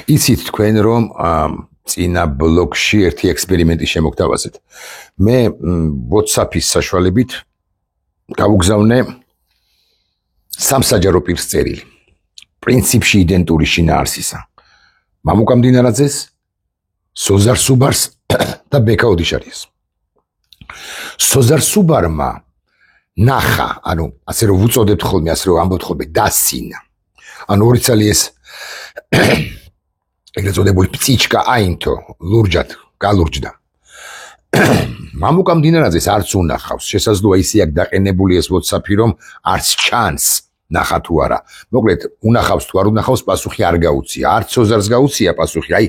იცით თქვენ რომ წინა ბლოკში ერთი ექსპერიმენტი შემოგთავაზეთ. მე WhatsApp-ის საშუალებით გავუგზავნე სამსაჯარო პირს წერილი. პრინციპში იდენტური შინაარსისა. მამუკა მდინარაძეს, სოზარ სუბარს და ბექა ოდიშარიას. სოზარ სუბარმა ნახა, ანუ ასე რომ ვუწოდებთ ხოლმე, ასე რომ ამბობთ ხოლმე დასინა. ანუ ორი ცალი ეს ეგრეთ წოდებული პწიჩკა აინთო, ლურჯად გალურჯდა. მამუკა მდინარაძეს არც უნახავს, შესაძლოა ისე აქ დაყენებული ეს WhatsApp-ი, რომ არც ჩანს ნახა თუ არა. მოკლედ, უნახავს თუ არ უნახავს, პასუხი არ გაუწია. არც სოზარს გაუწია პასუხი, აი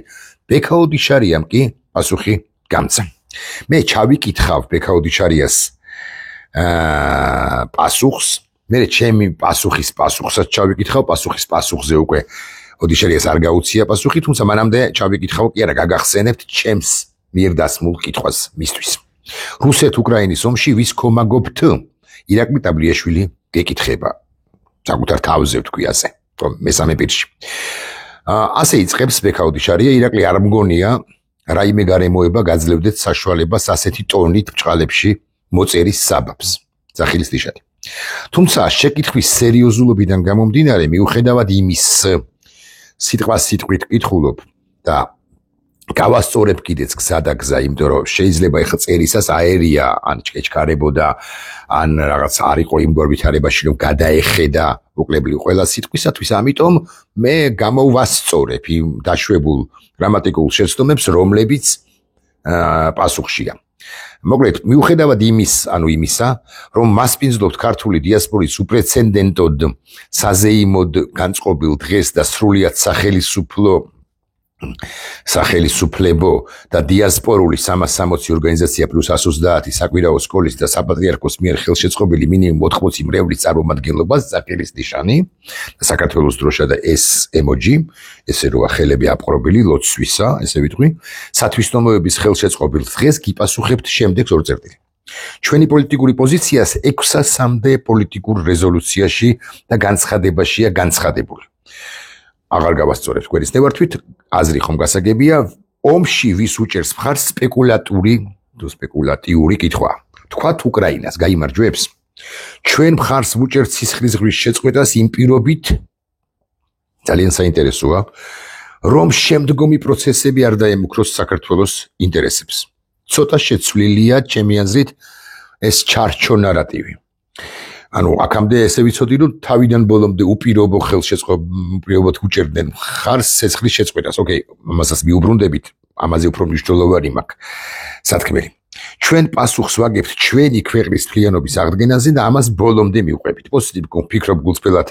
ბექა ოდიშარიამ კი პასუხი გამცა. მე ჩავიკითხავ ბექა ოდიშარიას პასუხს, მე ჩემი პასუხის პასუხსაც ჩავიკითხავ, პასუხის პასუხზე უკვე ოდიშარიას არ გაუწია პასუხი, თუმცა მანამდე ჩავიკითხავ კი არა, გაგახსენებთ ჩემს მიერ დასმულ კითხვას მისთვის. რუსეთ-უკრაინის ომში ვის ქომაგობთ? ირაკლი ტაბლიაშვილი გეკითხება. საკუთარ თავზე ვთქვი ასე, მესამე პირში. ასე იწყებს ბექა ოდიშარია, ირაკლი არ მგონია რაიმე გარემოება გაძლევდეთ საშუალებას ასეთი ტონით ბჭყალებში მოწერის საბაბს. სახილის ნიშანი. თუმცა შეკითხვის სერიოზულობიდან გამომდინარე, მიუხედავად იმის სიტყვას სიტყვით კითხულობ და გავასწორებ კიდეც გზა და გზა, იმიტომ რომ შეიძლება ეხლა წერისას აერია, ან ჩქეჩქარებოდა, ან რაღაც არ იყო იმგვარ ვითარებაში, რომ გადაეხედა უკლებლივ ყველა სიტყვისათვის, ამიტომ მე გამოვასწორებ იმ დაშვებულ გრამატიკულ შეცდომებს, რომლებიც პასუხშია. მოკლედ, მიუხედავად იმისა, რომ მასპინძლობთ ქართული დიასპორის უპრეცედენტოდ საზეიმოდ განწყობილ დღეს და სრულიად სახელისუფლებო და დიასპორული 360 ორგანიზაცია პლუს 130 საკვირაო სკოლის და საპატრიარქოს მიერ ხელშეწყობილი მინიმუმ 80 მრევლის წარმომადგენლობას სახელის ნიშანი და საქართველოს დროშა და ეს ემოჯი, ესე რომ ხელები აპყრობილი ლოცვისა, ესე ვიტყვი, სათვისტომოების ხელშეწყობილ დღეს გიპასუხებთ შემდეგს ორ წერტილი. ჩვენი პოლიტიკური პოზიციას 600-მდე პოლიტიკურ რეზოლუციაში და განცხადებაშია განცხადებული. აღარ გავასწორებ გვერდისნევართვით, აზრი ხომ გასაგებია, ომში ვის უჭერს მხარს სპეკულატიური კითხვა. თქვათ უკრაინას გაიმარჯვებს? ჩვენ მხარს ვუჭერთ სისხლის ზღვის შეწყვეტას იმ პირობით, ძალიან საინტერესოა, რომ შემდგომი პროცესები არ დაემუქროს საქართველოს ინტერესებს. ცოტა შეცვლილია ჩემი აზრით ეს ჩარჩო ნარატივი. ანუ აქამდე ესე ვიცოდი, რომ თავიდან ბოლომდე უპირობოდ უჭერდნენ მხარს სისხლის შეწყვეტას. ოკეი, ამასაც მიუბრუნდებით, ამაზე უფრო მნიშვნელოვანი მაქვს სათქმელი. ჩვენ პასუხს ვაგებთ ჩვენი ქვეყნის მთლიანობის აღდგენაზე და ამას ბოლომდე მივყვებით. პოზიტივ ვფიქრობ გულწრფელად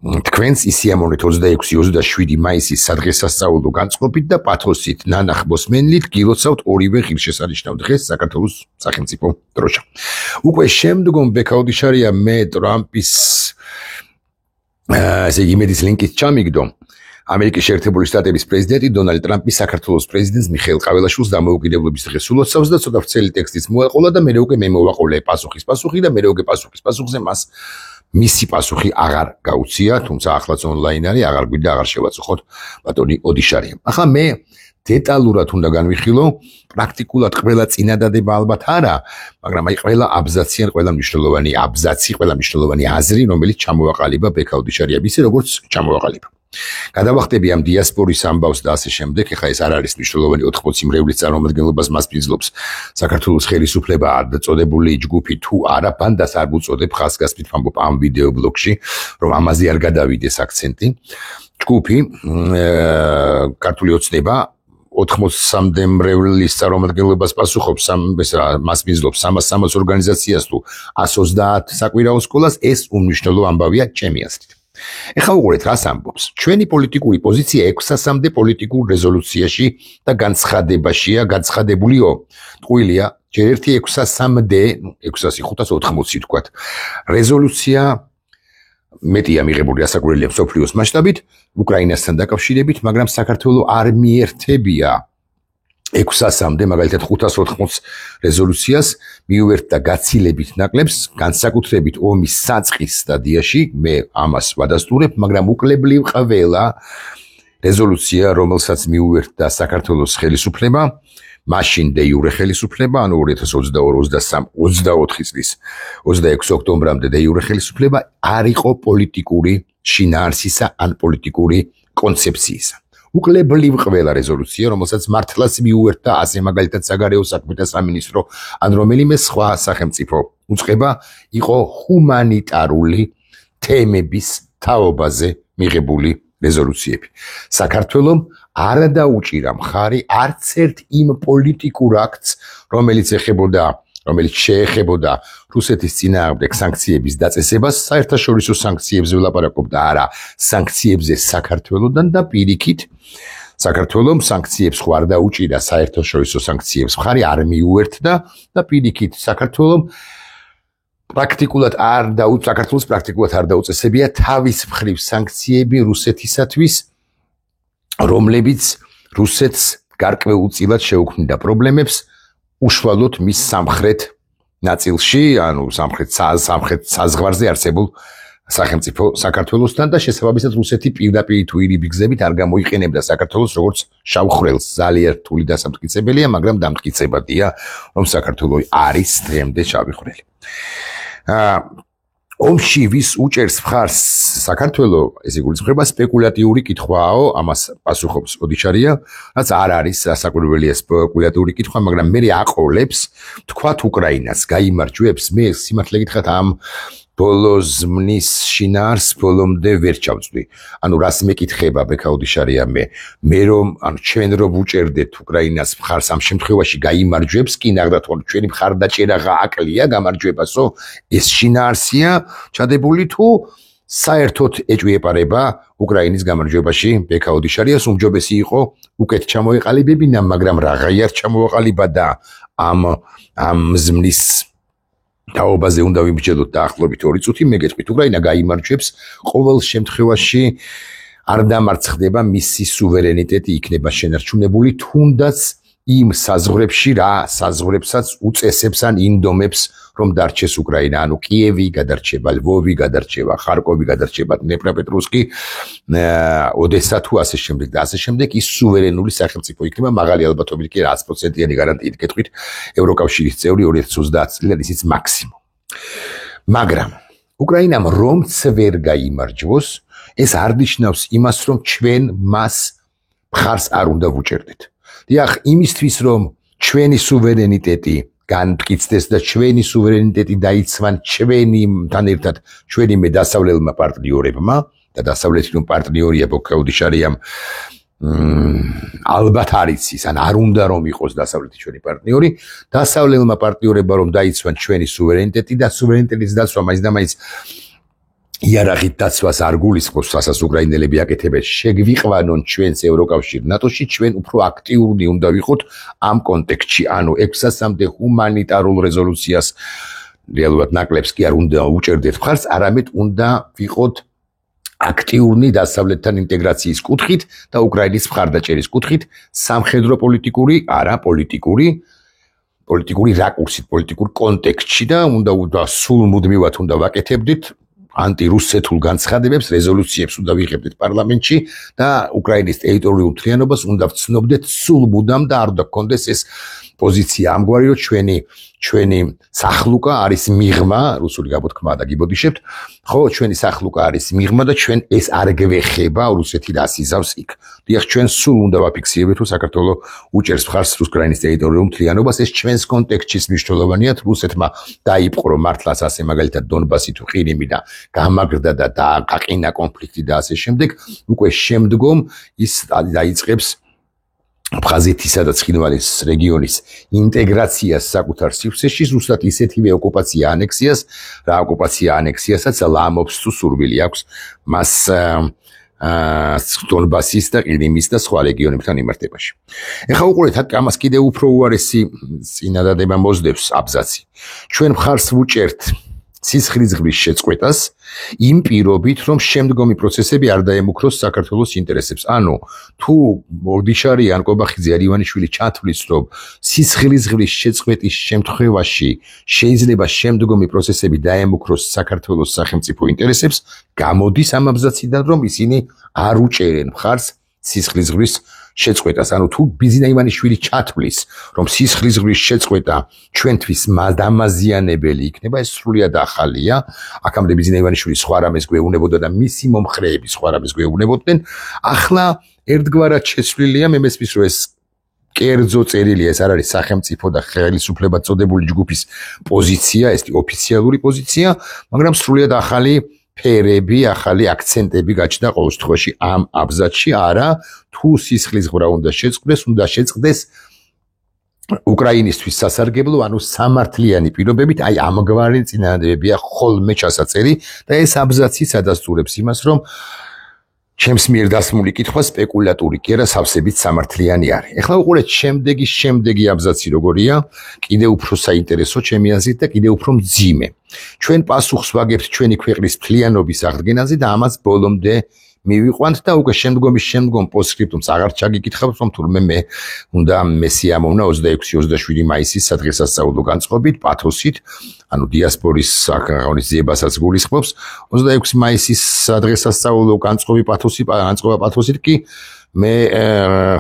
თქვენს ისიამოვნეთ 26-27 მაისის სადღესასწაულო განწყობით და პათოსით ნანახ მოსმენლით გილოცავთ ორივე ღირსშესანიშნავ დღეს საქართველოს სახელმწიფო დროშა. უკვე შემდგომ ბექა ოდიშარია მე ტრამპის იმედის ლინკით ჩამიგდო ამერიკის შეერთებული შტატების პრეზიდენტი დონალდ ტრამპი საქართველოს პრეზიდენტს მიხეილ ყაველაშვილს დამოუკიდებლობის დღეს ულოცავს და ცოტა ვრცელი ტექსტიც მოაყოლა და მე უკვე მე მოვაყოლე პასუხის პასუხი და მე უკვე პასუხის პასუხზე მას მისი პასუხი აღარ გაუწია, თუმცა ახლაც ონლაინ არის, აღარ გვინდა აღარ შევაწუხოთ ბატონი ოდიშარია. ახლა მე დეტალურად უნდა განვიხილო, პრაქტიკულად ყველა წინადადება ალბათ არა, მაგრამ აი ყველა აბზაცი ან ყველა მნიშვნელოვანი აზრი, რომელიც ჩამოვაყალიბა ბექა ოდიშარიამ, ისე როგორც ჩამოვაყალიბა. გადავახტები ამ დიასპორის ამბავს და ასე შემდეგ, ეხლა ეს არ არის მნიშვნელოვანი 80 მრევლის წარმომადგენლობას მასპინძლობს საქართველოს ხელისუფლება არ დაწოდებული ჯგუფი თუ არა, ბანდას არ უწოდებ ხაზგასმით ვამბობ ამ ვიდეო ბლოგში, რომ ამაზე არ გადავიდეს აქცენტი. ჯგუფი ქართული ოცნება 83-მდე მრევლის წარმომადგენლობას პასუხობს მასპინძლობს 360 ორგანიზაციას თუ 130 საკვირაო სკოლას, ეს უმნიშვნელო ამბავია ჩემი აზრით. ეხლა უყურეთ რას ამბობს. ჩვენი პოლიტიკური პოზიცია 600-მდე პოლიტიკურ რეზოლუციაში და განცხადებაშია განცხადებულიო. ტყუილია, ჯერ ერთი 600-მდე, 600-580 თქვათ. რეზოლუცია მეტია მიღებული ასაკურელია მსოფლიოს მასშტაბით, უკრაინასთან დაკავშირებით, მაგრამ საქართველოს არ მიერთებია 600-მდე, მაგალითად 580 რეზოლუციას მიუერთდა გაცილებით ნაკლებს, განსაკუთრებით ომის საწყის სტადიაში, მე ამას ვადასტურებ, მაგრამ უკლებლივ ყველა რეზოლუცია, რომელსაც მიუერთდა საქართველოს ხელისუფლება, მაშინ დე იურე ხელისუფლება, ანუ 2022-23 წლის 26 ოქტომბრამდე დე იურე ხელისუფლება არ იყო პოლიტიკური შინაარსისა ან პოლიტიკური კონცეფციისა. უკლებლივ ყველა რეზოლუცია, რომელსაც მართლაც მიუერთდა ასე მაგალითად საგარეო საქმეთა სამინისტრო ან რომელიმე სხვა სახელმწიფო უწყება, იყო ჰუმანიტარული თემების თაობაზე მიღებული რეზოლუციები. საქართველომ არ დაუჭირა მხარი არც ერთ იმ პოლიტიკურ აქტს, რომელიც შეეხებოდა რუსეთის წინააღმდეგ სანქციების დაწესებას, საერთაშორისო სანქციებზე ვლაპარაკობდა, არა სანქციებზე საქართველოდან და პირიქით საქართველომ სანქციებს ხო არ დაუჭირა, საერთაშორისო სანქციებს მხარი არ მიუერთდა და პირიქით საქართველოს პრაქტიკულად არ დაუწესებია თავის მხრივ სანქციები რუსეთისათვის, რომლებიც რუსეთს გარკვეულწილად შეუქმნიდა პრობლემებს უშუალოდ მის სამხრეთ ნაწილში, ანუ სამხრეთ საზღვარზე არსებულ სახელმწიფო საქართველოსთან და შესაბამისად რუსეთი პირდაპირ თუ ირიბი გზებით არ გამოიყენებდა საქართველოს როგორც შავხრელს. ძალიან რთული დასამტკიცებელია, მაგრამ დამტკიცებადია, რომ საქართველო არის დღემდე შავი ხრელი. ომში ვის უჭერს მხარს საქართველო, ეს იგულისხმება სპეკულატიური კითხვაო, ამას პასუხობს ოდიშარია, რაც არ არის საკურველია სპეკულატიური კითხვა, მაგრამ მე აყოლებს თქვათ უკრაინას გაიმარჯვებს, მე სიმართლე გითხრათ ამ ბოლოზმნის შინაარს ბოლომდე ვერ ჩავწვდი. ანუ რას მეკითხება ბექა ოდიშარია მე რომ ანუ ჩვენ რომ უჭერდეთ უკრაინას მხარს ამ შემთხვევაში გაიმარჯვებს, კი ნახდათ რომ ჩვენი მხარდაჭერა აკლია გამარჯვებასო, ეს შინაარსია ჩადებული თუ საერთოდ ეჭვიეპარება უკრაინის გამარჯვებაში ბექა ოდიშარიას უმჯობესი იყო უკეთ ჩამოეყალიბებინა, მაგრამ რაღაცა ჩამოაყალიბა და ამ ზმნის თაობაზე უნდა ვიბრძოლოთ დაახლოებით 2 წუთი, მე გეტყვით უკრაინა გაიმარჯვებს, ყოველ შემთხვევაში არ დამარცხდება მისი სუვერენიტეტი იქნება შენარჩუნებული, თუნდაც იმ საზღვრებში რა საზღვრებსაც უწესებს ან ინდომებს რომ დარჩეს უკრაინა, ანუ კიევი გადარჩება, ლვოვი გადარჩება, ხარკოვი გადარჩება, დნეპროპეტროვსკი, ოდესა თუ ასე შემდეგ და ასე შემდეგ ის სუვერენული სახელმწიფო იქნება, მაღალი ალბათობით კი 100%-იანი გარანტიით გეტყვით ევროკავშირის წევრი 2030 წლიდან ისიც მაქსიმუმ. მაგრამ უკრაინამ რომც ვერ გაიმარჯვოს, ეს არ ნიშნავს იმას, რომ ჩვენ მას მხარს არ უნდა ვუჭერდეთ. დიახ, იმისთვის რომ ჩვენი სუვერენიტეტი განმტკიცდეს და ჩვენი სუვერენიტეტი დაიცვან ჩვენთან ერთად ჩვენიმე დასავლელმა პარტნიორებმა და დასავლეთი პარტნიორია ბოქაუდიშარიამ ალბათ არის ის, ან არ უნდა რომ იყოს დასავლეთი ჩვენი პარტნიორი, დასავლელმა პარტნიორებმა რომ დაიცვან ჩვენი სუვერენიტეტი და სუვერენიტეტის დაცვა მაინც და მაინც იარაღით დაცვას არ გულისხმობს, რასაც უკრაინელები აკეთებენ, შეგვიყვანონ ჩვენს ევროკავშირ ნატოში, ჩვენ უფრო აქტიური უნდა ვიყოთ ამ კონტექსტში, ანუ 600-მდე ჰუმანიტარულ რეზოლუციას რეალურად ნაკლებს კი არ უნდა უჭერდეთ მხარს, არამედ უნდა ვიყოთ აქტიური დასავლეთთან ინტეგრაციის კუთხით და უკრაინის მხარდაჭერის კუთხით, სამხედრო პოლიტიკური, არა პოლიტიკური რაკურსით, პოლიტიკურ კონტექსტში და უნდა სულ მუდმივად უნდა ვაკეთებდით ანტირუსეთულ განცხადებებს, რეზოლუციებს უნდა ვიღებდეთ პარლამენტში და უკრაინის ტერიტორიულ მთლიანობას უნდა ვცნობდეთ სულ მუდამ და არ უნდა გქონდეს ეს პოზიცია ამგვარი, რომ ჩვენი სახლუკა არის მიღმა, რუსული გაბოთქმა და გიბოდიშებთ, ხო, ჩვენი სახლუკა არის მიღმა და ჩვენ ეს არ გვეხება რუსეთი დასიზავს იქ. დიახ, ჩვენ სულ უნდა ვაფიქსირებთ, რომ საქართველო უჭერს მხარს უკრაინის ტერიტორიულ მთლიანობას, ეს ჩვენს კონტექსტში მნიშვნელოვანია, რუსეთმა დაიპყრო მართლაც ასე მაგალითად დონბასი თუ ყირიმი და გამაგრდა და დააყინა კონფლიქტი და ასე შემდეგ, უკვე შემდგომ ის დაიწყებს აფხაზეთისა და ცხინვალის რეგიონის ინტეგრაციას საკუთარ სივრცეში, ზუსტად ისეთივე ოკუპაცია ანექსიას, რა ოკუპაცია ანექსიასაც ლამობს თუ სურვილი აქვს მას დონბასის და ყირიმის და სხვა რეგიონებთან იმართებაში. ეხლა უყურეთ, ამას კიდევ უფრო უარესი წინადადება მოსდევს აბზაცი. ჩვენ მხარს ვუჭერთ სისხლისღბრის შეწყვეტას იმ პირობით, რომ შემდგომი პროცესები არ დაემუქროს საქართველოს ინტერესებს. ანუ თუ ოდიშარი ან კობახიძე ან ივანიშვილი ჩათვლის, რომ სისხლისღბრის შეწყვეტის შემთხვევაში შეიძლება შემდგომი პროცესები დაემუქროს საქართველოს სახელმწიფო ინტერესებს, გამოდის ამ აბზაციდან, რომ ისინი არ უჭერენ მხარს სისხლისღვრის შეწყვეტას. ანუ თუ ბიზინა ივანიშვილი ჩათვლის, რომ სისხლისღვრის შეწყვეტა ჩვენთვის დამაზიანებელი იქნება, ეს სრულიად ახალია. აქამდე ბიზინა ივანიშვილი სხვა რამეს გვეუბნებოდა და მისი მომხრეები სხვა რამეს გვეუბნებოდნენ. ახლა ერთგვარად შეცვლილია, მე მესმის რომ ეს კერძო წერილია, ეს არ არის სახელმწიფო და ხელისუფლება წოდებული ჯგუფის პოზიცია, ეს ოფიციალური პოზიცია, მაგრამ სრულიად ახალი ფერები, ახალი აქცენტები გაჩნდა ყოველ შემთხვევაში ამ აბზაცში, არა, თუ სისხლისღვრა უნდა შეწყდეს უკრაინისთვის სასარგებლო, ანუ სამართლიანი პირობებით, აი ამგვარი წინადადებებია ხოლმე ჩასაწერი და ეს აბზაცი სადასტურებს იმას, რომ ჩემს მიერ დასმული კითხვა სპეკულატური კი არა, სავსებით სამართლიანი არის. ეხლა უყურეთ შემდეგი აბზაცი როგორია, კიდევ უფრო საინტერესო ჩემი აზრით და კიდევ უფრო მძიმე. ჩვენ პასუხს ვაგებთ ჩვენი ქვეყნის მთლიანობის აღდგენაზე და ამას ბოლომდე მივიყვანთ და უკვე შემდგომ პოსტსკრიპტუმს აღარ ჩაგიკითხავთ, რომ თურმე მე უნდა მესიამოვნა 26-27 მაისის სადღესასწაულო განწყობით, პათოსით, ანუ დიასპორის აღონიზებასაც გულისხმობს. 26 მაისის სადღესასწაულო განწყობი პათოსით კი მე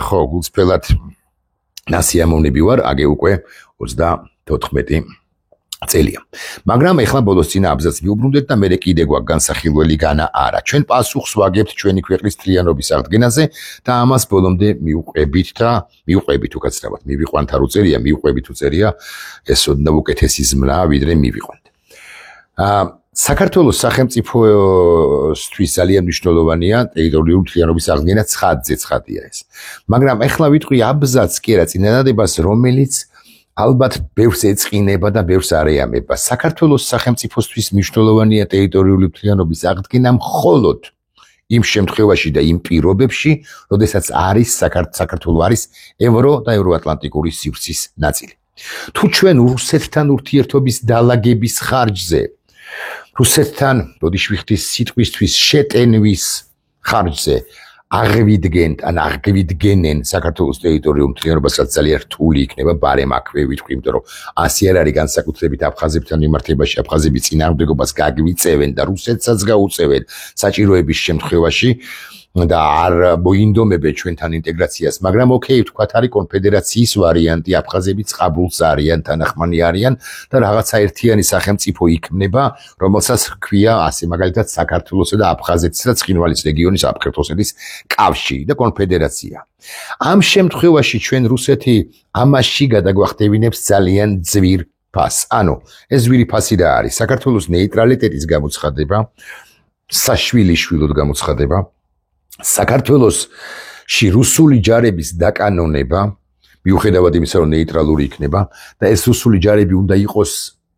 ხო გულწრფელად ნასიამოვნები ვარ, აგე უკვე 34 წელია. მაგრამ ეხლა ბოლოს წინა აბზაცს ვიუბრუნდეთ და მე კიდე გვაქვს განსახილველი განა არა. ჩვენ პასუხს ვაგებთ ჩვენი ქვეყნის მთლიანობის აღდგენაზე და ამას ბოლომდე მივყვებით უკაცრავად. მივიყვანთ არ უწერია, მივყვებით უწერია, ეს ოდნავ უკეთესი ზმნა ვიდრე მივიყვანთ. საქართველოს სახელმწიფოსთვის ძალიან მნიშვნელოვანია ტერიტორიული მთლიანობის აღდგენა, ცხადია ეს. მაგრამ ეხლა ვიტყვი აბზაცს კი არა წინადადებას, რომელიც ალბათ ბევრს ეწყინება და ბევრს არ ეამება. საქართველოს სახელმწიფოსთვის მნიშვნელოვანია ტერიტორიული მთლიანობის აღდგენა მხოლოდ იმ შემთხვევაში და იმ პირობებში, როდესაც საქართველო არის ევრო და ევროატლანტიკური სივრცის ნაწილი. თუ ჩვენ რუსეთთან ურთიერთობის დალაგების ხარჯზე, რუსეთთან, ბოდიში ვიხდის სიტყვისთვის შეტენვის ხარჯზე აღვიდგენენ საქართველოს ტერიტორიულ მთლიანობას, რაც ძალიან რთული იქნება, ბარემ აქვე ვიტყვი, იმიტომ რომ ასე არ არის განსაკუთრებით აფხაზებთან მიმართებაში, აფხაზები წინააღმდეგობას გაგვიწევენ და რუსეთსაც გაუწევენ საჭიროების შემთხვევაში და არ მოინდომებენ ჩვენთან ინტეგრაციას, მაგრამ ოკეი, ვთქვათ, არის კონფედერაციის ვარიანტი, აფხაზები წყაბულს არიან, თანახმანი არიან და რაღაცა ერთიანი სახელმწიფო იქმნება, რომელსაც ჰქვია ასე მაგალითად საქართველოსა და აფხაზეთის და ცხინვალის რეგიონის აფხაზეთის კავშირი და კონფედერაცია. ამ შემთხვევაში ჩვენ რუსეთი ამაში გადაგვახტევინებს ძალიან ძვირ ფასს. ანუ ეს ძვირი ფასი რა არის? საქართველოს ნეიტრალიტეტის გამოცხადება, საშვილიშვილოდ გამოცხადება, საქართველოსში რუსული ჯარების დაკანონება, მიუხედავად იმისა, რომ ნეიტრალური იქნება და ეს რუსული ჯარები უნდა იყოს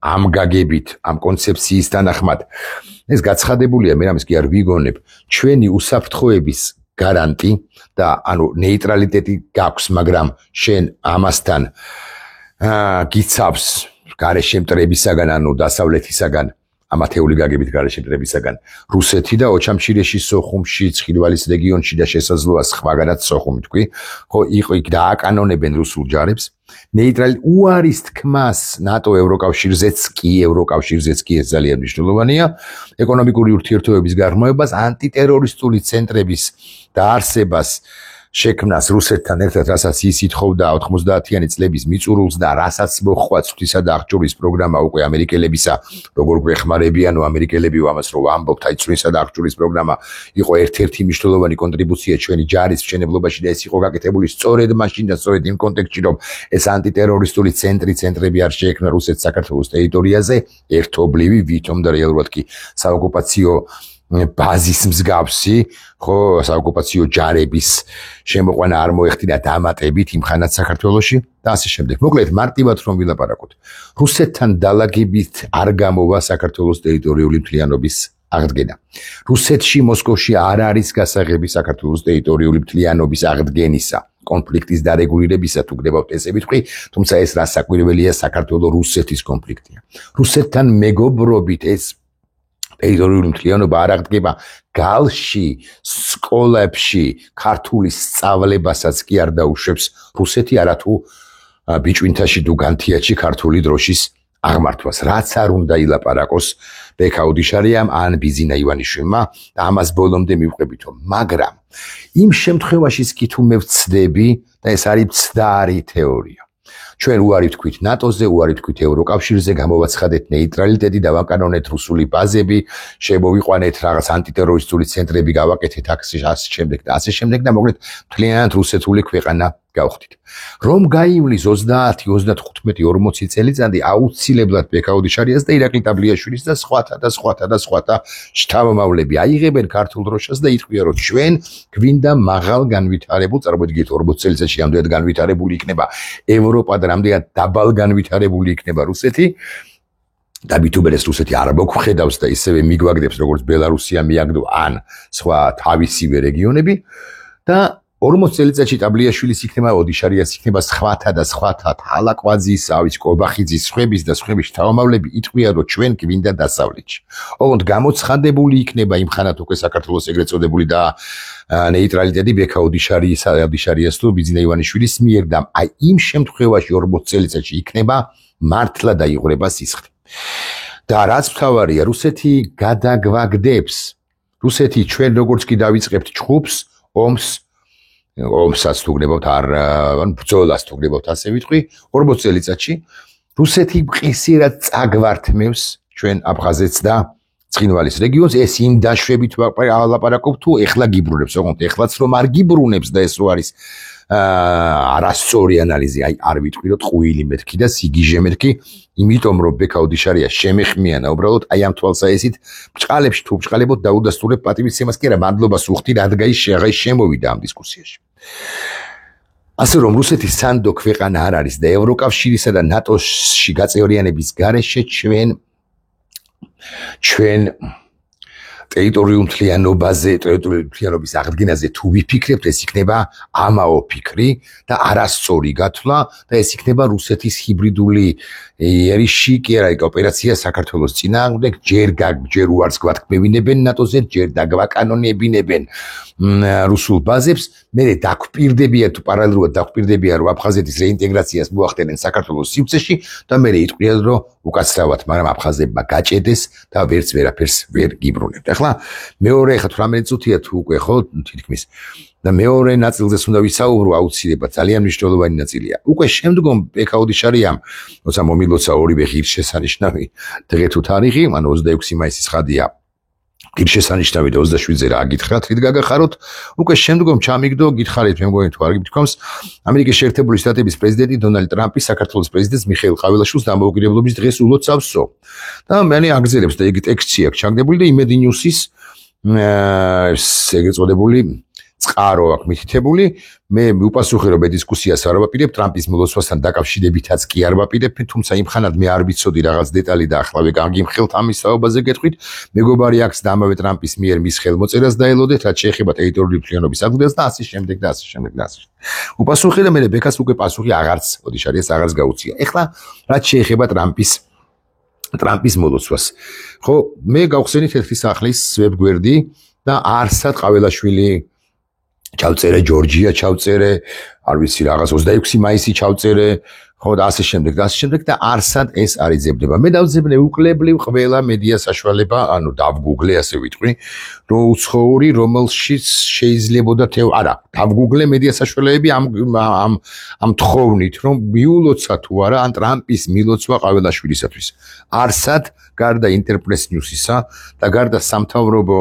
ამ გაგებით, ამ კონცეფციის თანახმად. ეს გაცხადებულია, მე ამის კი არ ვიგონებ, ჩვენი უსაფრთხოების გარანტი და ანუ ნეიტრალიტეტი გაქვს, მაგრამ შენ ამასთან გიცავს გარეშე მტრებისაგან, ანუ დასავლეთისაგან, ამათეული გაგებით გარეშე მტრებისაგან, რუსეთი და ოჩამჩირეში, სოხუმში, ცხინვალის რეგიონში და შესაძლოა სხვაგანაც სოხუმი თქვი, ხო იქ დააკანონებენ რუსულ ჯარებს. ნეიტრალი უარის თქმას ნატო ევროკავშირზეც კი ეს ძალიან მნიშვნელოვანია, ეკონომიკური ურთიერთობების გაღრმავებას, ანტიტერორისტული ცენტრების დაარსებას, შექმნას რუსეთთან ერთად, რასაც ის ითხოვდა 90-იანი წლების მიწურულს და რასაც მოხდა წვრთნისა და აღჭურვის პროგრამა უკვე ამერიკელებისა, როგორ გვეხმარებიან ამერიკელები ამას რომ ვამბობთ, აი წვრთნისა და აღჭურვის პროგრამა იყო ერთ-ერთი მნიშვნელოვანი კონტრიბუცია ჩვენი ჯარის მშენებლობაში და ეს იყო გაკეთებული სწორედ მაშინ და სწორედ იმ კონტექსტში, რომ ეს ანტიტერორისტული ცენტრები არ შეექმნა რუსეთ-საქართველოს ტერიტორიაზე, ერთობლივი, ვითომ და რეალურად კი საოკუპაციო ბაზის მსგავსი, ხო, საოკუპაციო ჯარების შემოყვანა არ მოეხდინა დამატებით იმხანად საქართველოში და ასე შემდეგ. მოკლედ, მარტივად რომ ვილაპარაკოთ, რუსეთთან დალაგებით არ გამოვა საქართველოს ტერიტორიული მთლიანობის აღდგენა. რუსეთში, მოსკოვში არ არის გასაღები საქართველოს ტერიტორიული მთლიანობის აღდგენისა, კონფლიქტის დარეგულირებისა, თუ გდებავთ ესე ვიტყვი, თუმცა ეს რა საკვირველია, საქართველოს-რუსეთის კონფლიქტია. რუსეთთან მეგობრობით ეს ტერიტორიული მთლიანობა არ აღდგება გალში, სკოლებში, ქართული სწავლებასაც კი არ დაუშვებს რუსეთი, არათუ ბიჭვინთაში თუ განთიადში ქართული დროშის აღმართვას, რაც არ უნდა ილაპარაკოს ბექაუდიშარიამ ან ბიზინა ივანიშვილმა და ამას ბოლომდე მივყვებითო. მაგრამ იმ შემთხვევაშიც კი თუ მე ვცდები და ეს არის მცდარი თეორია. ჩვენ უარი ვთქვით ნატოზე, უარი ვთქვით ევროკავშირზე, გამოვაცხადეთ ნეიტრალიტეტი, დავაკანონეთ რუსული ბაზები, შემოვიყვანეთ რაღაც ანტიტერორისტული ცენტრები, გავაკეთეთ ასე შემდეგ და ასე შემდეგ და მოკლედ მთლიანად რუსეთული ქვეყანა გავხდით. რომ გაივლის 30-35-40 წელიწადი აუცილებლად ბექაუდიშარიას და ირაკლი ტაბლიაშვილის და სხვათა შთამომავლები აიღებენ ქართულ დროშას და იტყვია რომ ჩვენ გვინდა მაღალ განვითარებულ, წარმოიდგინეთ 40 წელიწადში ამდენად განვითარებული იქნება ევროპა და რამდენად დაბალ განვითარებული იქნება რუსეთი. და მithumeles რუსეთი არ მოგხედავს და ისევე მიგვაგდებს როგორც ბელარუსია მიაგდო ან სხვა თავისივე რეგიონები და 40 წელიწადში ტაბლიაშვილის იქნება, ოდიშარიას იქნება სხვათა თალაკვაძის, კობახიძის, და სხვების შთამომავლები იტყვიან, რომ ჩვენ გვინდა დასავლეთში. ოღონდ გამოცხადებული იქნება იმ ხანად უკვე საქართველოს ეგრეთ წოდებული და ნეიტრალიტეტი ბექაუდიშარიას თუ ბიზინა ივანიშვილის მიერ და აი იმ შემთხვევაში 40 წელიწადში იქნება მართლა დაიღვრება სისხლი. და რაც მთავარია, რუსეთი გადაგვაგდებს. რუსეთი ჩვენ როგორც კი დავიწყებთ ჭხუბს, ომსაც თუ გნებავთ ან ბრძოლას თუ გნებავთ ასე ვიტყვი 40 წელიწადში რუსეთი მყისიერად წაგვართმევს ჩვენ აფხაზეთს და ცხინვალის რეგიონს ეს იმ დაშვებით ლაპარაკობ თუ ეხლა გიბრუნებს ოღონდ ეხლაც რომ არ გიბრუნებს და ეს რო არის არასწორი ანალიზი აი არ ვიტყვი რომ ტყუილი მეთქი და სიგიჟე მეთქი იმიტომ რომ ბექაუდიშარია შემეხმიანა უბრალოდ აი ამ თვალსაჩინით ბჭყალებში თუ ბჭყალებოდ დაუდასტურებ პატივისცემას კი არა მადლობას უხდი რადგან შემოვიდა ამ დისკუსიაში ასე რომ რუსეთის სანდო ქვეყანა არ არის და ევროკავშირისა და ნატოში გაწევრიანების გარეშე ჩვენ ტერიტორიულთლიანობის აღდგენაზე თუ ვიფიქრებთ ეს იქნება ამაო ფიქრი და არასწორი გათვლა და ეს იქნება რუსეთის ჰიბრიდული ერიში კი არა ოპერაცია საქართველოს წინააღმდეგ ჯერ უარს გვათქმევინებენ ნატოზე ჯერ დაგვაკანონებინებენ რუსულ ბაზებს მე დაგვპირდებიან თუ პარალელურად დაგვპირდებიან რომ აფხაზეთის რეინტეგრაციას მოახდენენ საქართველოს სივრცეში და მე იტყვიან რომ უკაცრავად მაგრამ აფხაზებმა გაჭედეს და ვერც ვერაფერს ვერ გიბრუნებთ ახლა მეორე ხა 18 წუთია თუ უკვე ხო თითქმის და მეორე ნაწილზეც უნდა ვისაუბრო აუცილებლად ძალიან მნიშვნელოვანი ნაწილია უკვე შემდგომ ბექაუდიშარიამ როცა მომილოცა ორივე ღირსშესანიშნავი დღე თუ თარიღი ანუ 26 მაისის ხადია ღირსშესანიშნავი და 27-ზე რა გითხრათ რით გაგახაროთ უკვე შემდგომ ჩამიგდო გითხარით მე მგონი თუ არ გითქვამს ამერიკის შეერთებული შტატების პრეზიდენტი დონალდ ტრამპი საქართველოს პრეზიდენტს მიხეილ ყაველაშვილს დამოუკიდებლობის დღეს ულოცავსო და მე აგზელებს და იგი ტექსტი აქვს ჩაგდებული და იმედი ნიუსის ეგრეთ წოდებული წყარო აქვს მითითებული მე უპასუხე რომ დისკუსიას არ ვაპირებ ტრამპის მოლოცვასთან დაკავშირებითაც კი არ ვაპირებ თუმცა იმ ხანად მე არ ვიცოდი რაღაც დეტალი და ახლა ვეგანგიმხელთ ამის საუბაზე გეტყვით მეგობარი აქვს და ამავე ტრამპის მიერ მის ხელმოწერას დაელოდეთ რაც შეეხება ტერიტორიული მთლიანობის აღდგენას და ასე შემდეგ და ასე შემდეგ და ასე უპასუხე და მე ბეკას უკვე პასუხი აღარც ოდიშარიას აღარც გაუწია ეხლა რაც შეეხება ტრამპის მოლოცვას ხო მე გავხსენით ერთი სახლის ვებგვერდი და არსად ყაველაშვილი ჩავწერე ჯორჯია ჩავწერე არ ვიცი რაღაც 26 მაისი ჩავწერე ხო და ასე შემდეგ და არსად ეს არის ძებნება მე დავძებნე უკლებლივ ყველა მედია საშუალება ანუ დავგუგლე ასე ვიტყვი რომ უცხოური რომელშიც შეიძლებოდა არა დავგუგლე მედია საშუალებები ამ თხოვნით რომ მიულოცა თუ არა ან ტრამპის მილოცვა ყაველაშვილისათვის არსად გარდა ინტერპრეს ნიუსისა და გარდა სამთავრობო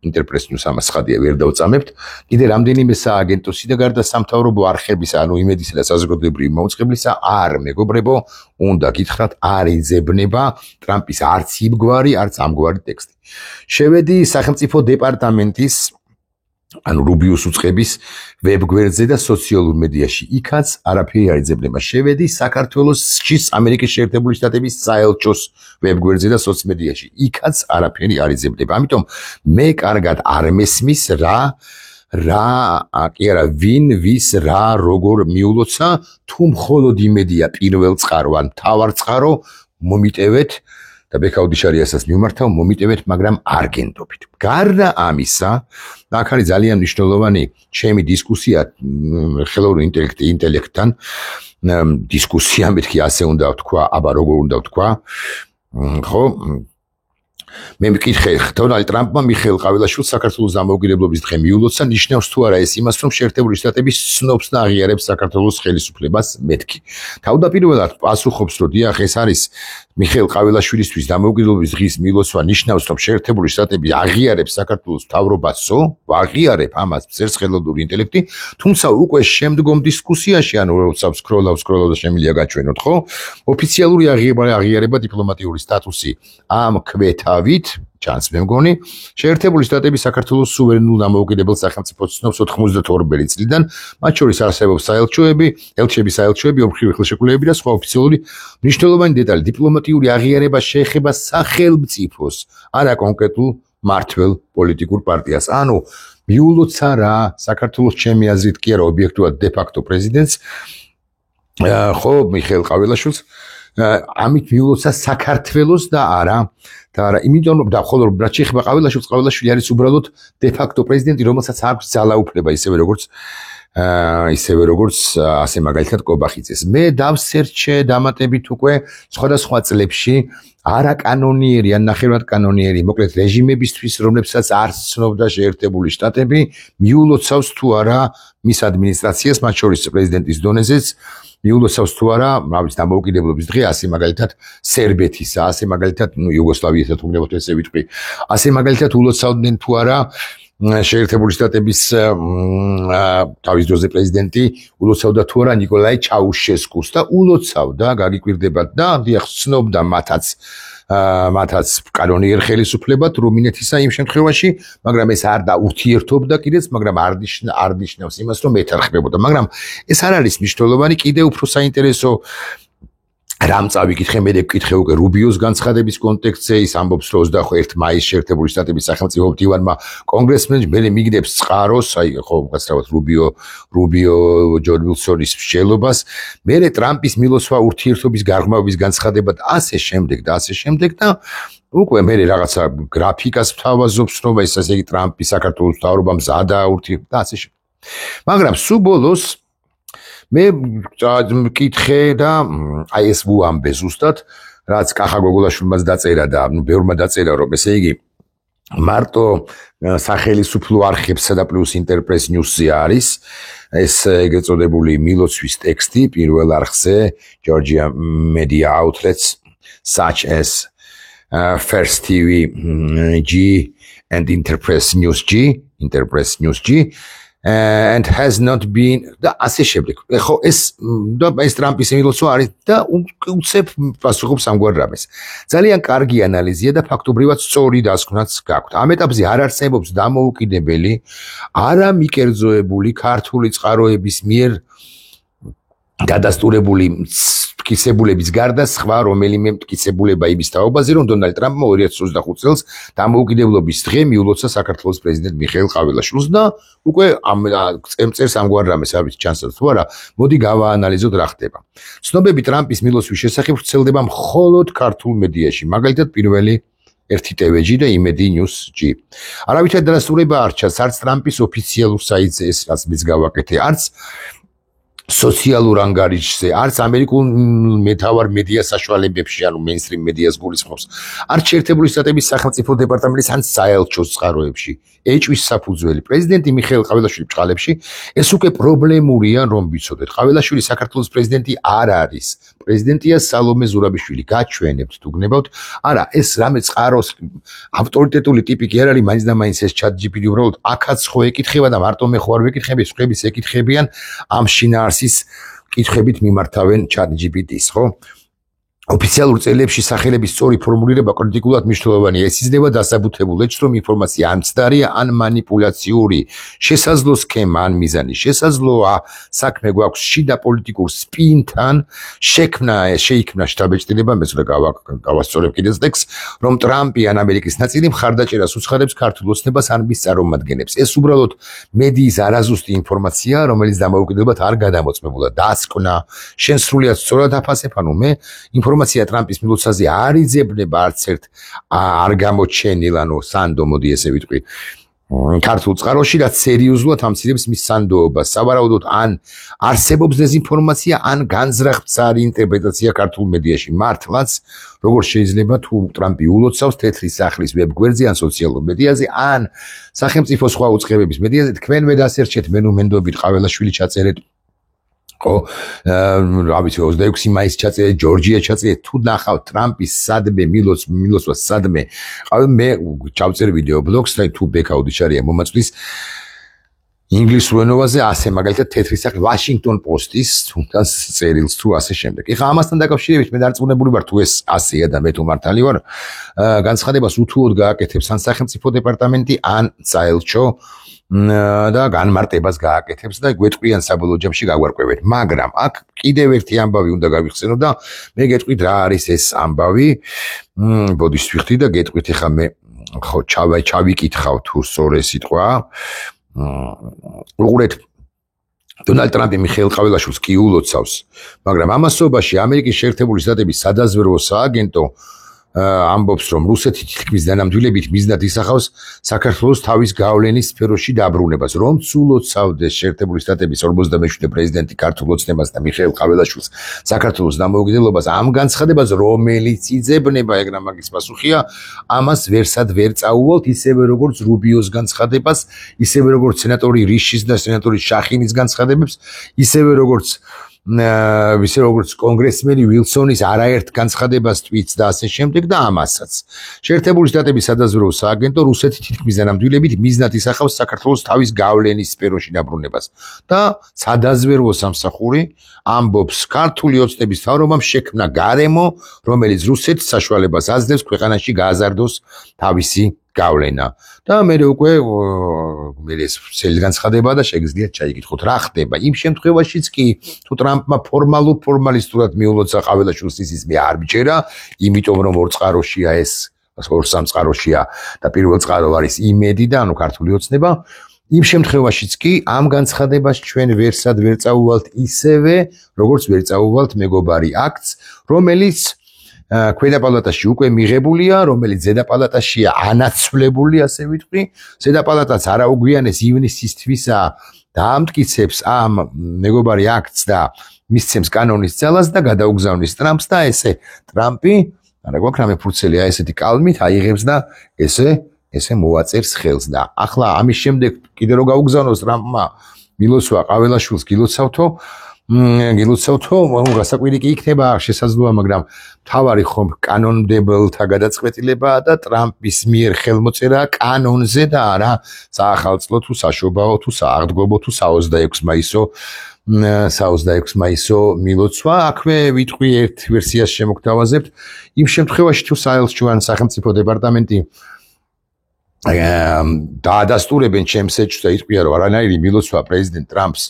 ინტერპრეს ნიუს ამას ხადია ვერ დავწამებთ კიდე რამდენიმე სააგენტოსი და გარდა სამთავრობო არხებისა ანუ იმედისა და საზოგადოებრივი მაუწყებლისა არ მეგობრებო უნდა გითხრათ არ იძებნება ტრამპის არც იმგვარი არც ამგვარი ტექსტი შევედი სახელმწიფო დეპარტამენტის ანუ რუბიუს უწყების ვებგვერდზე და სოციალურ მედიაში იქაც არაფერი არ იძებნება შევედი საქართველოსში ამერიკის შეერთებული შტატების საელჩოს ვებგვერდზე და სოციმედიაში იქაც არაფერი არ იძებნება ამიტომ მე კარგად არ მესმის რა კი არა ვინ ვის რა როგორ მიულოცა თუ მხოლოდ იმედია პირველ წყარო ან მთავარ წყარო მომიტევეთ და ბექაუდიშარიასაც მიმართავ მომიტევეთ მაგრამ არ გენდობით გარდა ამისა აქ არის ძალიან მნიშვნელოვანი ჩემი დისკუსია ხელოვნური ინტელექტთან დისკუსია მეთქი ასე უნდა ვთქვა, აბა როგორ უნდა ვთქვა, ხო? მე მკითხე დონალდ ტრამპმა მიხეილ ყაველაშვილს საქართველოს დამოუკიდებლობის დღე მიულოცა ნიშნავს თუ არა ეს იმას რომ შეერთებული შტატები სნობს და აღიარებს საქართველოს ხელისუფლებას მეთქი თავდაპირველად პასუხობს რომ დიახ ეს არის მიხეილ ყაველაშვილისთვის დამოუკიდებლობის დღის მიულოცვა ნიშნავს რომ შეერთებული შტატები აღიარებს საქართველოს მთავრობასო აღიარებ ამას წერს ხელოვნური ინტელექტი თუმცა უკვე შემდგომ დისკუსიაში ანუ როცა სკროლავ და შემიძლია გაჩვენოთ ხო ოფიციალური აღიარება დიპლომატიური სტატუსი ამ ქვეთავით ჩანს მე მგონი შეერთებული შტატები საქართველოს სუვერენულ დამოუკიდებელ სახელმწიფოს ცნობს 92 წლიდან მათ შორის არსებობს საელჩოები ორმხრივი ხელშეკრულებები და სხვა ოფიციალური მნიშვნელოვანი დეტალი დიპლომატიური აღიარება შეეხება სახელმწიფოს არა კონკრეტულ მმართველ პოლიტიკურ პარტიას ანუ მიულოცა რა საქართველოს ჩემი აზრით კი არა ობიექტურად დე ფაქტო პრეზიდენტს ხო მიხეილ ყაველაშვილს ამით მიულოცა საქართველოს და არა იმიტომ რომ და ხოლო რაც შეეხება ყაველაშვილი არის უბრალოდ დე ფაქტო პრეზიდენტი რომელსაც აქვს ძალაუფლება ისევე როგორც ასე მაგალითად კობახიძეს მე დავსერჩე დამატებით უკვე სხვადასხვა წლებში არაკანონიერი ან ნახევრად კანონიერი მოკლედ რეჟიმებისთვის რომლებსაც არ ცნობდა შეერთებული შტატები მიულოცავს თუ არა მის ადმინისტრაციას მათ შორის პრეზიდენტის დონეზეც მიულოცავს თუ არა მრავლის დამოუკიდებლობის დღე ასე მაგალითად სერბეთისა ასე მაგალითად იუგოსლავიისა თუ გნებოთ ესე ვიტყვი ასე მაგალითად ულოცავდნენ თუ არა შეერთებული შტატების თავის დროზე პრეზიდენტი ულოცავდა თუ არა ნიკოლაი ჩაუშესკუს და ულოცავდა გაგიკვირდებათ და დიახ ცნობდა მათაც კანონიერ ხელისუფლებად რუმინეთისა იმ შემთხვევაში მაგრამ ეს არ დაურთიერთობდა კიდეც მაგრამ არ ნიშნავს იმას რომ ეთანხმებოდა მაგრამ ეს არ არის მნიშვნელოვანი კიდე უფრო საინტერესო რამ წავიკითხე მე ვკითხე უკვე რუბიოს განცხადების კონტექსტზე ის ამბობს რომ 21 მაისს შეერთებული შტატების სახელმწიფო მდივანმა კონგრესმენს მე მიგდებს წყაროს აი ხო გასწავოთ რუბიო ჯონ ვილსონის მსჯელობას მე ტრამპის მილოცვა ურთიერთობის გარღვევების განცხადება და ასე შემდეგ და უკვე მე რაღაცა გრაფიკას ვთავაზობს რომ ეს ასე იგი ტრამპის საქართველოს მთავრობამ ზადა ურთიერთობა და ასე შემდეგ მაგრამ სულ ბოლოს მე მკითხე და აი ეს ვუამბე ზუსტად რაც კახა გოგოლაშვილმაც დაწერა და ბევრმა დაწერა რომ ესე იგი მარტო სახელისუფლო არხებსა და პლუს ინტერპრეს ნიუსზე არის ეს ეგრეთ წოდებული მილოცვის ტექსტი პირველ არხზე Georgia media outlets such as First TV G and Interpress News G and has not been და ასე შემდეგ. ხო ეს ტრამპის მილოცვა არის და უცებ პასუხობს ამგვარ რამეს. ძალიან კარგი ანალიზია და ფაქტობრივად სწორი დასკვნაც გაქვთ. ამ ეტაპზე არ არსებობს დამოუკიდებელი არა მიკერძოებული ქართული წყაროების მიერ გადასტურებული მტკიცებულების გარდა სხვა რომელიმე მტკიცებულება იმის თაობაზე რომ დონალდ ტრამპმა 2025 წელს დამოუკიდებლობის დღე მიულოცა საქართველოს პრეზიდენტ მიხეილ ყაველაშვილს და უკვე ამ წერს ამგვარ რამეს არის ჩანსად თუ არა მოდი გავაანალიზოთ რა ხდება ცნობები ტრამპის მილოცვის შესახებ ვრცელდება მხოლოდ ქართულ მედიაში მაგალითად პირველი ერთი TV-ი და იმედი News-G. არავითარ დადასტურება არ ჩანს არც ტრამპის ოფიციალურ საიტზე ეს რაც მეც გავაკეთე არც სოციალურ ანგარიშზე, არც ამერიკულ მეთაურ მედია საშუალებებში, ანუ მეინსტრიმ მედიას გულისხმობს, არც შეერთებული შტატების სახელმწიფო დეპარტამენტის ან საელჩოს წყაროებში, ეჭვის საფუძველი პრეზიდენტი მიხეილ ყაველაშვილის წყალებში, ეს უკვე პრობლემურია, რომ ვიცოდეთ. ყაველაშვილი საქართველოს პრეზიდენტი არ არის. პრეზიდენტია სალომე ზურაბიშვილი, გაჩვენებთ თუ გნებავთ. არა, ეს რამე წყაროს ავტორიტეტული ტიპი კი არ არის, მაინც და მაინც ეს ChatGPT უბრალოდ აქაც ხო ეკითხება და მარტო მე ხო არ ვეკითხები, სხვაებიც ეკითხებიან ამ შინაარსის კითხვებით მიმართავენ ChatGPT-ს, ხო? ოფიციალურ წელებში სახელების სწორი ფორმულირება კრიტიკულად მნიშვნელოვანია. ეს იზრდება დასაბუთებულ ეჭს, რომ ინფორმაცია ან მცდარია, ან манипуляციური. შესაძლო სქემა ან მიზანი შესაძლოა. საქმე გვაქვს შიდა პოლიტიკურ სპინთან, შეიქმნა შტაბ-ბეჭდილება, მე ზოგადად გავასწორებ კიდეც ტექსტს, რომ ტრამპი ან ამერიკის ნაწილი მხარდაჭერას უცხადებს ქართულ ოცნებას ან მის წარმომადგენლებს. ეს უბრალოდ მედიის არაზუსტი ინფორმაციაა, რომელიც დამოუკიდებლად არ გადამოწმებულა. დასკვნა, შენ სრულიად სწორად აფასებ, ანუ მე ინფორმაცია ტრამპის მილოცვაზე არ იძებნება არც ერთ არ გამოჩენილ, ანუ სანდო მოდი ესე ვიტყვი. ქართულ წყაროში რაც სერიოზულად ამცირებს მის სანდოობას. სავარაუდოდ ან არსებობს დეზინფორმაცია, ან განზრახ-მცარი ინტერპრეტაცია ქართულ მედიაში. მართლაც, როგორ შეიძლება თუ ტრამპი ულოცავს თეთრი სახლის ვებგვერდზე ან სოციალურ მედიაზე, ან სახელმწიფო სხვა უწყებების მედიაზე, თქვენვე დასერჩეთ მენუმენდობით ყაველაშვილი ჩაწერეთ. ხო, რა ვიცი 26 მაისს ჩაწერეთ, ჯორჯია ჩაწერეთ, თუ ნახავთ ტრამპის სადმე მილოცვას სადმე. მე ჩავწერ ვიდეო ბლოგს და თუ ბექაუდი შარია მომაწვის ინგლისურ ენაზე ასე მაგალითად თეთრი სახე ვაშინგტონ პოსტის თუნდაც წერილს თუ ასე შემდეგ. ეხლა ამასთან დაკავშირებით მე დარწმუნებული ვარ თუ ეს ასეა და მე თუ მართალი ვარ, განცხადებას უთუოდ გააკეთებს ან სახელმწიფო დეპარტამენტი ან საელჩო და განმარტებას გააკეთებს და გვეტყვიან საბოლოო ჯამში გაგვარკვევენ. მაგრამ აქ კიდევ ერთი ამბავი უნდა გავიხსენო და მე გეტყვით რა არის ეს ამბავი. ბოდიშ ვიხდი და გეტყვით ეხლა მე ხო ჩავიკითხავ თუ სწორი სიტყვა. უყურეთ დონალდ ტრამპი მიხეილ ყაველაშვილს კი ულოცავს, მაგრამ ამასობაში ამერიკის შეერთებული შტატების სადაზვერვო სააგენტო ამბობს, რომ რუსეთი თითქმის დანამდვილებით მიზნად ისახავს საქართველოს თავის გავლენის სფეროში დაბრუნებას. რომ ულოცავდეს შეერთებული შტატების 47 პრეზიდენტი ქართულ ოცნებას და მიხეილ ყაველაშვილს საქართველოს დამოუკიდებლობას, ამ განცხადებას რომელიც იძებნება, ეგ რა მაგის პასუხია, ამას ვერსად ვერ წაუვალთ, ისევე როგორც რუბიოს განცხადებას, ისევე როგორც სენატორი რიშის და სენატორი შახინის განცხადებებს, ისევე როგორც კონგრესმენი ვილსონის არაერთ განცხადებას tweets და ასე შემდეგ და ამასაც. შეერთებული შტატების სადაზვერვო სააგენტო რუსეთი თითქმის დანამდვილებით მიზნად ისახავს საქართველოს თავის გავლენის სფეროში დაბრუნებას და სადაზვერვო სამსახური ამბობს ქართული ოცნების მთავრობამ შექმნა გარემო, რომელიც რუსეთს საშუალებას აძლევს ქვეყანაში გააზარდოს თავისი გავლენა. და მე უკვე ეს განცხადება და შეგიძლიათ ჩაიკითხოთ რა ხდება იმ შემთხვევაშიც კი თუ ტრამპმა ფორმალისტურად მიულოცა ყაველაშვილს ის მე არ მიჭერა, იმიტომ რომ ორ წყაროშია ეს ორ სამ წყაროშია და პირველ წყარო არის იმედი და ანუ ქართული ოცნება. იმ შემთხვევაშიც კი ამ განცხადებას ჩვენ ვერსად ვერ წაუვალთ ისევე როგორც ვერ წაუვალთ მეგობარი აქტს, რომელიც ქვედა პალატაში უკვე მიღებულია, რომელიც ზედა პალატაშია ანაცვლებული, ასე ვიტყვი. ზედა პალატაც არაუგვიანეს ივნისის თვისა დაამტკიცებს ამ მეგობარი აქტს და მისცემს კანონის ძალას და გადაუგზავნის ტრამპს და ესე ტრამპი, არა გვაქვს რამე ფურცელია ესეთი კალმით აიღებს და ესე მოაწერს ხელს და ახლა ამის შემდეგ კიდე რო გაუგზავნოს ტრამპმა მილოცვა ყაველაშვილს გილოცავთო, გასაკვირი კი იქნება შესაძლოა, მაგრამ თავარი ხომ კანონმდებელთა გადაწყვეტილებაა და ტრამპის მიერ ხელმოწერა კანონზე და არა საახალწლო თუ საშობაო თუ სააღდგომო თუ 26 მაისო მილოცვა. აქვე ვიტყვი ერთ ვერსიას შემოგთავაზებთ. იმ შემთხვევაში თუ საელჩო ან სახელმწიფო დეპარტამენტი დაადასტურებენ ჩემს ეჭვს და იტყვია რომ არანაირი მილოცვა პრეზიდენტ ტრამპს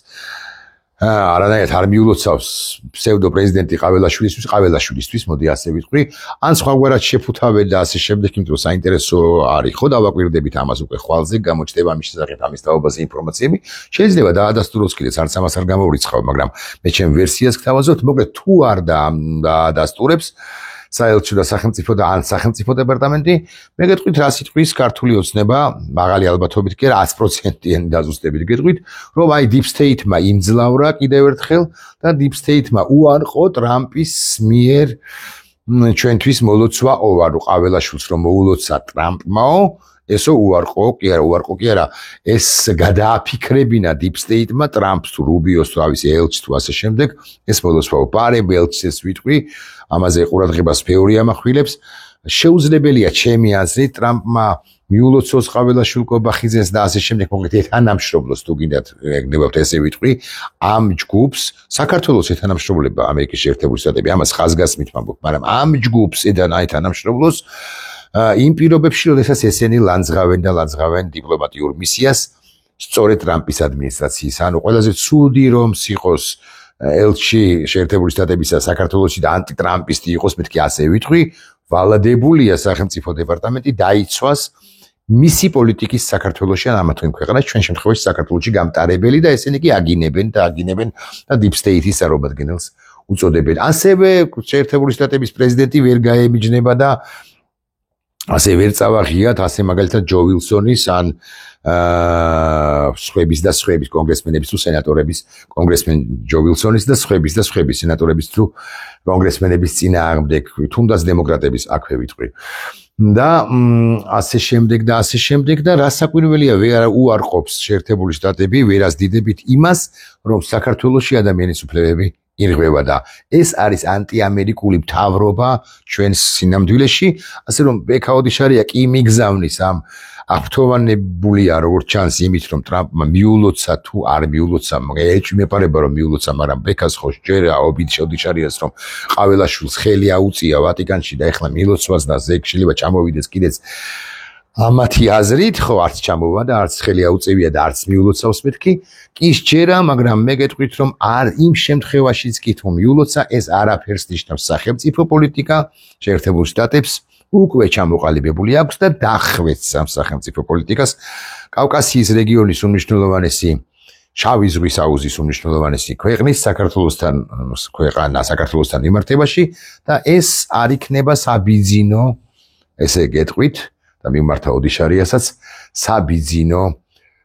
არანაირად არ მიულოცავს ფსევდო პრეზიდენტი ყაველაშვილისთვის, მოდი ასე ვიტყვი, ან სხვაგვარად შეფუთავენ და ასე შემდეგ, იმიტომ რომ საინტერესო არის, ხო, დავაკვირდებით ამას უკვე ხვალზე, გამოჩნდება ამის შესახებ ამის თაობაზე ინფორმაციები. შეიძლება დაადასტუროს კიდეც, არც ამას არ გამოვრიცხავ, მაგრამ მე ჩემ ვერსიას გთავაზობთ, მოკლედ თუ არ დაადასტურებს საელჩო და სახელმწიფო და ან სახელმწიფო დეპარტამენტი, მე გეტყვით რა სიტყვის ქართული ოცნება, მაღალი ალბათობით კი 100%-იანი დაზუსტებით გეტყვით, რომ აი deep state-მა იმძლავრა კიდევ ერთხელ და deep state-მა უარყო ტრამპის მიერ ჩვენთვის მოლოცვა ოვარო ყაველაშვილს რომ მოულოცა ტრამპმაო, ესო უარყო კი არა, ეს გადააფიქრებინა deep state-მა ტრამპს თუ რუბიოს თუ ავისი ელჩს თუ ასე შემდეგ, ეს მოლოცვა პარემ ელჩს ეს ვიტყვი, ამაზე ყურადღებას ბევრი ამახვილებს. შეუძლებელია ჩემი აზრით ტრამპმა მიულოცოს ყაველაშვილ-კობახიძეს და ასე შემდეგ, მოკლედ ეთანამშრომლოს თუ გინდათ გნებავთ ესე ვიტყვი, ამ ჯგუფს საქართველოს ეთანამშრომლება ამერიკის შეერთებული შტატები, ამას ხაზგასმით ვამბობ, მაგრამ ამ ჯგუფს ეთანამშრომლოს იმ პირობებში, როდესაც ესენი ლანძღავენ დიპლომატიურ მისიას სწორედ ტრამპის ადმინისტრაციის, ანუ ყველაზე ცუდი რომ სიყოს ელჩი შეერთებული შტატებისა საქართველოში და ანტიტრამპისტი იყოს, მეთქი ასე ვიტყვი, ვალდებულია სახელმწიფო დეპარტამენტი დაიცვას მისი პოლიტიკის საქართველოში ან ამა თუ იმ ქვეყანაში, ჩვენ შემთხვევაში საქართველოში გამტარებელი და ესენი კი აგინებენ და deep state-ის წარმომადგენელს უწოდებენ. ასევე შეერთებული შტატების პრეზიდენტი ვერ გაემიჯნება და ასე ვერ წავაღიათ, ასე მაგალითად ჯო ვილსონის ან სხვების და სხვების კონგრესმენების თუ სენატორების კონგრესმენ ჯო ვილსონის და სხვების სენატორების თუ კონგრესმენების წინააღმდეგ, თუნდაც დემოკრატების აქვე ვიტყვი. და ასე შემდეგ და რა საკვირველია ვერ უარყოფს შეერთებული შტატები ვერასდიდებით იმას, რომ საქართველოში ადამიანის უფლებები ირღვევა და ეს არის ანტიამერიკული მთავრობა ჩვენს სინამდვილეში, ასე რომ ბექაოდიშარია კი მიგზავნის ამ აფრთოვანებულია როგორც ჩანს იმით რომ ტრამპმა მიულოცა თუ არ მიულოცა, ეჭვი მეპარება რომ მიულოცა, მაგრამ ბექას ხო შეერა ობიდიშარიას რომ ყაველაშვილს ხელი აუწია ვატიკანში და ეხლა მილოცვას და ზეგ შეიძლება ჩამოვიდეს კიდეც ამათი აზრით, ხო არც ჩამოვა და არც ხელი აუწევია და არც მიულოცავს მეთქი, კი შეერა, მაგრამ მე გეტყვით რომ არ იმ შემთხვევაშიც კი თუ მიულოცა, ეს არაფერს ნიშნავს სახელმწიფო პოლიტიკა შეერთებულ შტატებს უკვე ჩამოყალიბებული აქვს და დახვეწს ამ სახელმწიფო პოლიტიკას კავკასიის რეგიონის უმნიშვნელოვანესი შავი ზღვის აუზის უმნიშვნელოვანესი ქვეყნის საქართველოსთან მიმართებაში და ეს არ იქნება საბიძინო, ესე გეტყვით და მიმართა ოდიშარიასაც საბიძინო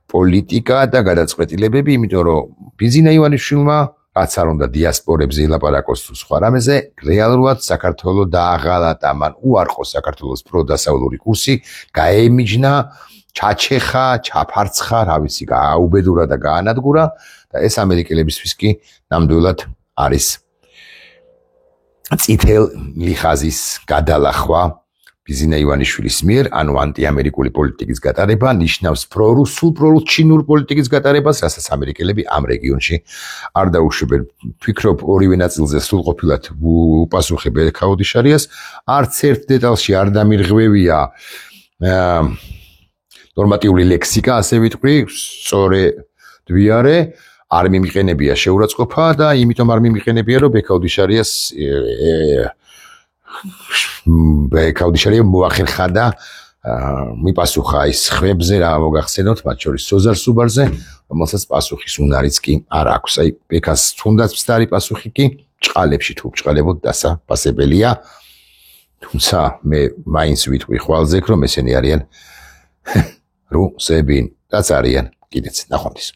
პოლიტიკა და გადაწყვეტილებები, იმიტომ რომ ბიძინა ივანიშვილმა რაც არ უნდა დიასპორებზე ილაპარაკოს თუ სხვა რამეზე, რეალურად საქართველოს დააღალატა, მან უარყო საქართველოს პროდასავლური კურსი, გაემიჯნა, ჩაჩეხა, ჩაფარცხა, რა ვიცი, გააუბედურა და გაანადგურა და ეს ამერიკელებისთვის კი ნამდვილად არის წითელ ლიხაზის გადალახვა ბიძინა ივანიშვილის მიერ, ანუ ანტიამერიკული პოლიტიკის გატარება, ნიშნავს პრორუსულ-პროჩინურ პოლიტიკის გატარებას, რასაც ამერიკელები ამ რეგიონში არ დაუშვებენ. ფიქრობ ორივე ნაწილზე სრულყოფილად უპასუხებ ბექაოდიშარიას, არც ერთ დეტალში არ დამირღვევია ნორმატიული ლექსიკა, ასე ვიტყვი, სწორე დვიარე, არ მიმიყენებია შეურაცხყოფა და იმიტომ არ მიმიყენებია, რომ ბექაოდიშარიას ბექაოდიშარია მოახერხა და მიპასუხა ის ხვებზე რა მოგახსენოთ, მათ შორის სოზარ სუბარზე, რომელსაც პასუხის უნარიც კი არ აქვს. აი ბექას თუნდაც მცდარი პასუხი კი ჭყალებში თუ ჭყალებოდ დასაფასებელია. თუმცა მე მაინც ვიტყვი ხვალზე, რომ ესენი არიან რუსები, რაც არიან კიდეც ნახვამდის.